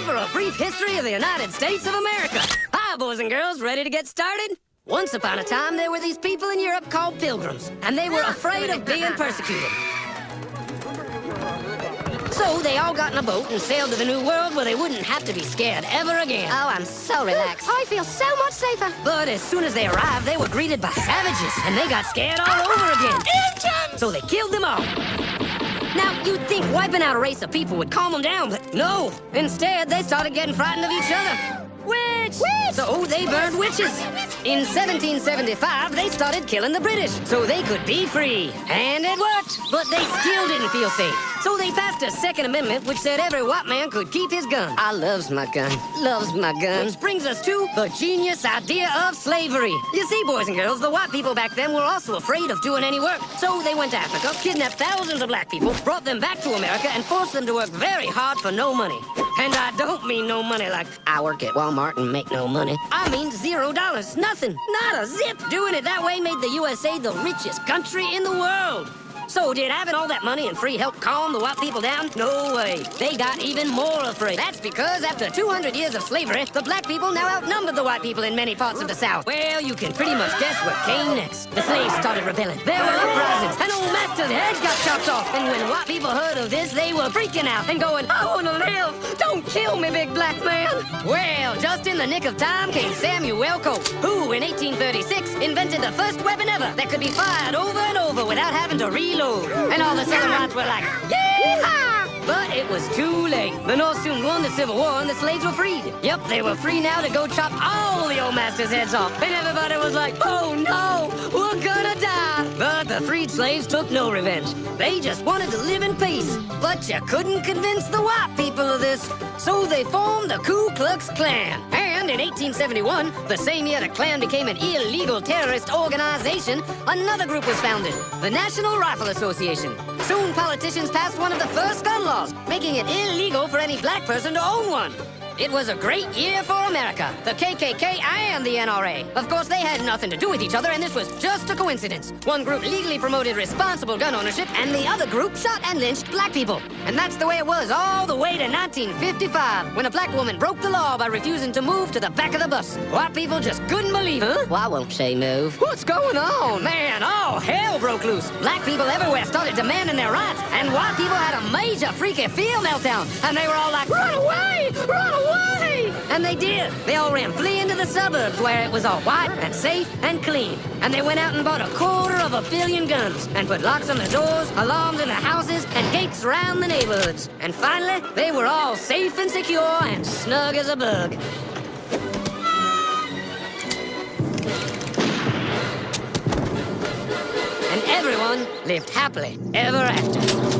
for a brief history of the United States of America. Hi, boys and girls, ready to get started? Once upon a time, there were these people in Europe called pilgrims, and they were afraid of being persecuted. So they all got in a boat and sailed to the New World where they wouldn't have to be scared ever again. Oh, I'm so relaxed. I feel so much safer. But as soon as they arrived, they were greeted by savages, and they got scared all over again. Indians! So they killed them all. Now, you'd think wiping out a race of people would calm them down, but no. Instead, they started getting frightened of each other. Witch! So they burned witches. In 1775, they started killing the British so they could be free. And it worked, but they still didn't feel safe. So they passed a Second Amendment which said every white man could keep his gun. I loves my gun. Loves my gun. Which brings us to the genius idea of slavery. You see, boys and girls, the white people back then were also afraid of doing any work. So they went to Africa, kidnapped thousands of black people, brought them back to America, and forced them to work very hard for no money. And I don't mean no money like I work at Walmart and make no money. I mean $0. Nothing. Not a zip. Doing it that way made the USA the richest country in the world. So did having all that money and free help calm the white people down? No way. They got even more afraid. That's because after 200 years of slavery, the black people now outnumbered the white people in many parts of the South. Well, you can pretty much guess what came next. The slaves started rebelling. There were uprisings, and old master's head got chopped off. And when white people heard of this, they were freaking out and going, I want to live. Don't kill me, big black man. Well, just in the nick of time came Samuel Colt, who in 1836 invented the first weapon ever that could be fired over and over without having to reload. And all the Southern whites were like, yeehaw! But it was too late. The North soon won the Civil War and the slaves were freed. Yep, they were free now to go chop all the old masters' heads off. And everybody was like, oh no, we're gonna die. But the freed slaves took no revenge. They just wanted to live in peace. But you couldn't convince the white people of this. So they formed the Ku Klux Klan. And in 1871, the same year the Klan became an illegal terrorist organization, another group was founded, the National Rifle Association. Soon politicians passed one of the first gun laws, making it illegal for any black person to own one. It was a great year for America, the KKK and the NRA. Of course, they had nothing to do with each other, and this was just a coincidence. One group legally promoted responsible gun ownership, and the other group shot and lynched black people. And that's the way it was all the way to 1955, when a black woman broke the law by refusing to move to the back of the bus. White people just couldn't believe it. Huh? Well, I won't say move. What's going on? Man, all hell broke loose. Black people everywhere started demanding their rights, and white people had a major freaky feel meltdown, and they were all like, run away! Run away! And they did. They all ran fleeing to the suburbs where it was all white and safe and clean. And they went out and bought 250 million guns and put locks on the doors, alarms in the houses, and gates around the neighborhoods. And finally, they were all safe and secure and snug as a bug. And everyone lived happily ever after.